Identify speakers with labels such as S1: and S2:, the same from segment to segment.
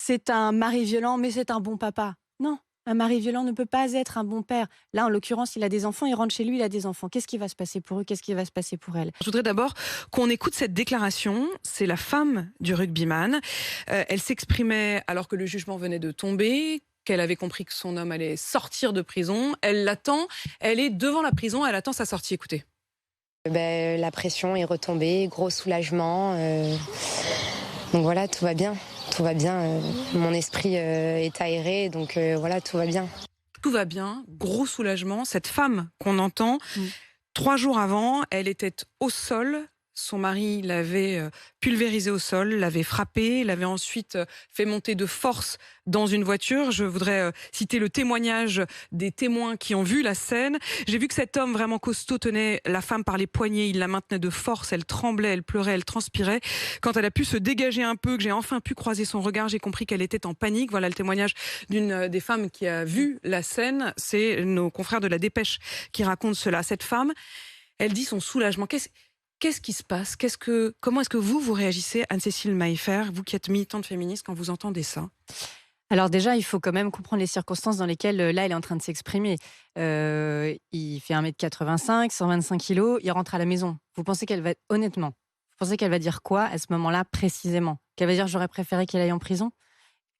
S1: c'est un mari violent, mais c'est un bon papa. Non, un mari violent ne peut pas être un bon père. Là, en l'occurrence, il a des enfants, il rentre chez lui, il a des enfants. Qu'est-ce qui va se passer pour eux? Qu'est-ce qui va se passer pour elle?
S2: Je voudrais d'abord qu'on écoute cette déclaration. C'est la femme du rugbyman. Elle s'exprimait alors que le jugement venait de tomber, qu'elle avait compris que son homme allait sortir de prison. Elle l'attend, elle est devant la prison, elle attend sa sortie. Écoutez.
S3: La pression est retombée, gros soulagement. Donc voilà, tout va bien. Tout va bien. Mon esprit est aéré, donc voilà, tout va bien.
S2: Tout va bien, gros soulagement. Cette femme qu'on entend, 3 jours avant, elle était au sol. Son mari l'avait pulvérisée au sol, l'avait frappée, l'avait ensuite fait monter de force dans une voiture. Je voudrais citer le témoignage des témoins qui ont vu la scène. J'ai vu que cet homme vraiment costaud tenait la femme par les poignets, il la maintenait de force, elle tremblait, elle pleurait, elle transpirait. Quand elle a pu se dégager un peu, que j'ai enfin pu croiser son regard, j'ai compris qu'elle était en panique. Voilà le témoignage d'une des femmes qui a vu la scène. C'est nos confrères de la Dépêche qui racontent cela. Cette femme, elle dit son soulagement. Qu'est-ce qui se passe? Comment est-ce que vous réagissez, Anne-Cécile Maillefer, vous qui êtes militante féministe, quand vous entendez ça?
S1: Alors déjà, il faut quand même comprendre les circonstances dans lesquelles, là, elle est en train de s'exprimer. Il fait 1,85 m, 125 kilos, il rentre à la maison. Vous pensez qu'elle va honnêtement, vous pensez qu'elle va dire quoi à ce moment-là précisément? Qu'elle va dire: «J'aurais préféré qu'il aille en prison»?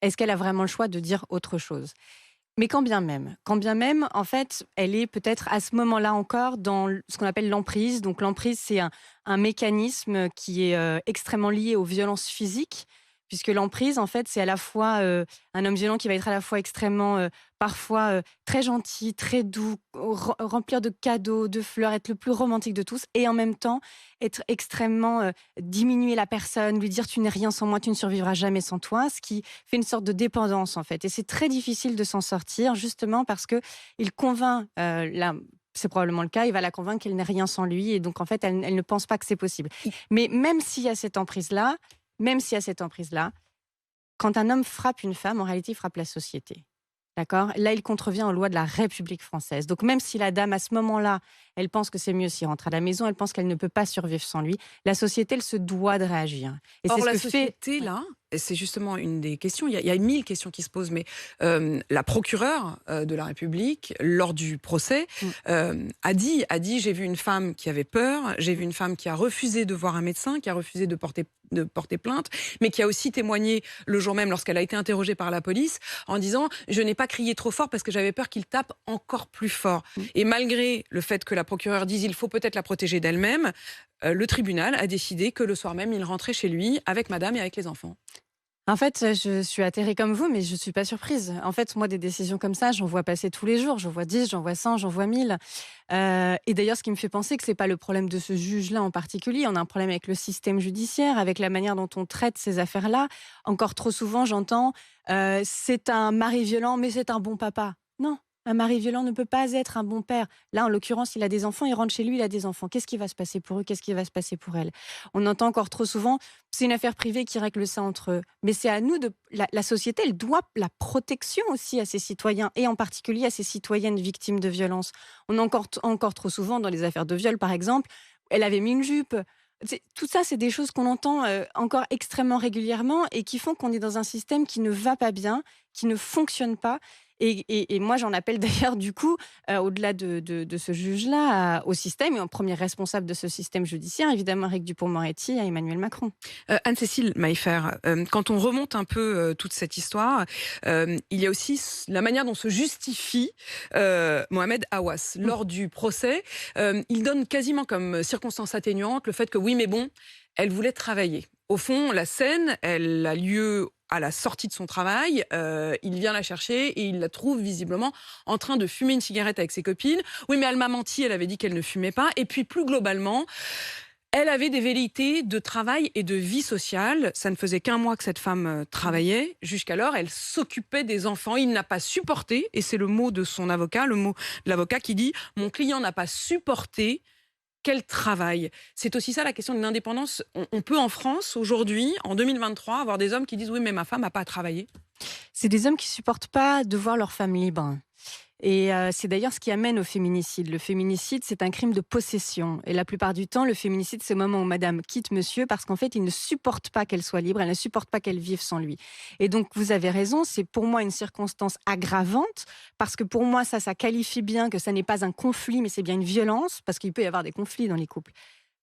S1: Est-ce qu'elle a vraiment le choix de dire autre chose? Mais quand bien même, en fait, elle est peut-être à ce moment-là encore dans ce qu'on appelle l'emprise. Donc l'emprise, c'est un mécanisme qui est extrêmement lié aux violences physiques, puisque l'emprise, en fait, c'est à la fois un homme violent qui va être à la fois extrêmement, parfois très gentil, très doux, remplir de cadeaux, de fleurs, être le plus romantique de tous, et en même temps être extrêmement diminuer la personne, lui dire tu n'es rien sans moi, tu ne survivras jamais sans toi, ce qui fait une sorte de dépendance en fait. Et c'est très difficile de s'en sortir justement parce que il convainc là. C'est probablement le cas, il va la convaincre qu'elle n'est rien sans lui et donc en fait elle ne pense pas que c'est possible. Mais même s'il y a cette emprise-là, quand un homme frappe une femme, en réalité, il frappe la société. D'accord? Là, il contrevient aux lois de la République française. Donc, même si la dame, à ce moment-là, elle pense que c'est mieux s'il rentre à la maison, elle pense qu'elle ne peut pas survivre sans lui, la société, elle se doit de réagir. Et c'est
S2: Or,
S1: ce
S2: la
S1: que fait...
S2: société, là, c'est justement une des questions. Il y a 1000 questions qui se posent, mais la procureure de la République, lors du procès,
S1: Mm.
S2: a dit, j'ai vu une femme qui avait peur, j'ai vu une femme qui a refusé de voir un médecin, qui a refusé de porter plainte, mais qui a aussi témoigné le jour même lorsqu'elle a été interrogée par la police en disant « je n'ai pas crié trop fort parce que j'avais peur qu'il tape encore plus fort ». Et malgré le fait que la procureure dise « il faut peut-être la protéger d'elle-même », le tribunal a décidé que le soir même, il rentrait chez lui avec madame et avec les enfants.
S1: En fait, je suis atterrée comme vous, mais je ne suis pas surprise. En fait, moi, des décisions comme ça, j'en vois passer tous les jours. J'en vois 10, j'en vois 100, j'en vois 1000. Et d'ailleurs, ce qui me fait penser que ce n'est pas le problème de ce juge-là en particulier. On a un problème avec le système judiciaire, avec la manière dont on traite ces affaires-là. Encore trop souvent, j'entends c'est un mari violent, mais c'est un bon papa. Non, un mari violent ne peut pas être un bon père. Là, en l'occurrence, il a des enfants, il rentre chez lui, il a des enfants. Qu'est-ce qui va se passer pour eux? Qu'est-ce qui va se passer pour elle? On entend encore trop souvent c'est une affaire privée qui règle ça entre eux. Mais c'est à nous de... La société, elle doit la protection aussi à ses citoyens, et en particulier à ses citoyennes victimes de violences. On a encore trop souvent, dans les affaires de viol, par exemple, elle avait mis une jupe. Tout ça, c'est des choses qu'on entend encore extrêmement régulièrement et qui font qu'on est dans un système qui ne va pas bien, qui ne fonctionne pas. Et moi, j'en appelle d'ailleurs, du coup, au-delà de ce juge-là, au système, et en premier responsable de ce système judiciaire, évidemment, Éric Dupond-Moretti, à Emmanuel Macron.
S2: Anne-Cécile Maillefer, quand on remonte un peu toute cette histoire, il y a aussi la manière dont se justifie Mohamed Aouas. Lors du procès, il donne quasiment comme circonstance atténuante le fait que oui, mais bon, elle voulait travailler. Au fond, la scène, elle a lieu à la sortie de son travail. Il vient la chercher et il la trouve visiblement en train de fumer une cigarette avec ses copines. Oui, mais elle m'a menti, elle avait dit qu'elle ne fumait pas. Et puis plus globalement, elle avait des velléités de travail et de vie sociale. Ça ne faisait qu'un mois que cette femme travaillait. Jusqu'alors, elle s'occupait des enfants. Il n'a pas supporté, et c'est le mot de son avocat, le mot de l'avocat qui dit « Mon client n'a pas supporté qu'elle travaille ». C'est aussi ça la question de l'indépendance. On peut en France, aujourd'hui, en 2023, avoir des hommes qui disent « Oui, mais ma femme n'a pas à travailler ».
S1: C'est des hommes qui supportent pas de voir leur femme libre. Et c'est d'ailleurs ce qui amène au féminicide. Le féminicide, c'est un crime de possession. Et la plupart du temps, le féminicide, c'est le moment où madame quitte monsieur parce qu'en fait, il ne supporte pas qu'elle soit libre, elle ne supporte pas qu'elle vive sans lui. Et donc, vous avez raison, c'est pour moi une circonstance aggravante parce que pour moi, ça qualifie bien que ça n'est pas un conflit, mais c'est bien une violence parce qu'il peut y avoir des conflits dans les couples.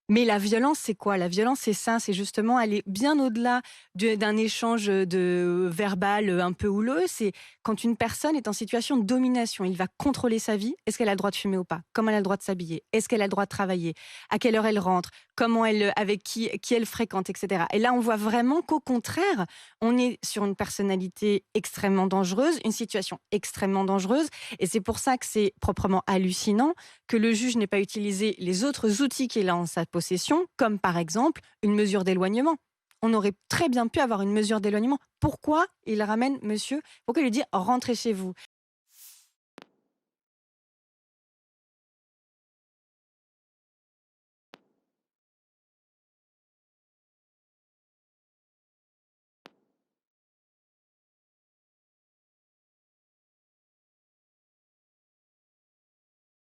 S1: Mais la violence, c'est quoi? La violence, c'est ça, c'est justement aller bien au-delà d'un échange de verbal un peu houleux. C'est quand une personne est en situation de domination, il va contrôler sa vie. Est-ce qu'elle a le droit de fumer ou pas? Comment elle a le droit de s'habiller? Est-ce qu'elle a le droit de travailler? À quelle heure elle rentre? Comment elle, avec qui elle fréquente, etc. Et là, on voit vraiment qu'au contraire, on est sur une personnalité extrêmement dangereuse, une situation extrêmement dangereuse. Et c'est pour ça que c'est proprement hallucinant que le juge n'ait pas utilisé les autres outils qu'il a en sa possession, comme par exemple une mesure d'éloignement. On aurait très bien pu avoir une mesure d'éloignement. Pourquoi il ramène monsieur? Pourquoi il lui dit rentrez chez vous?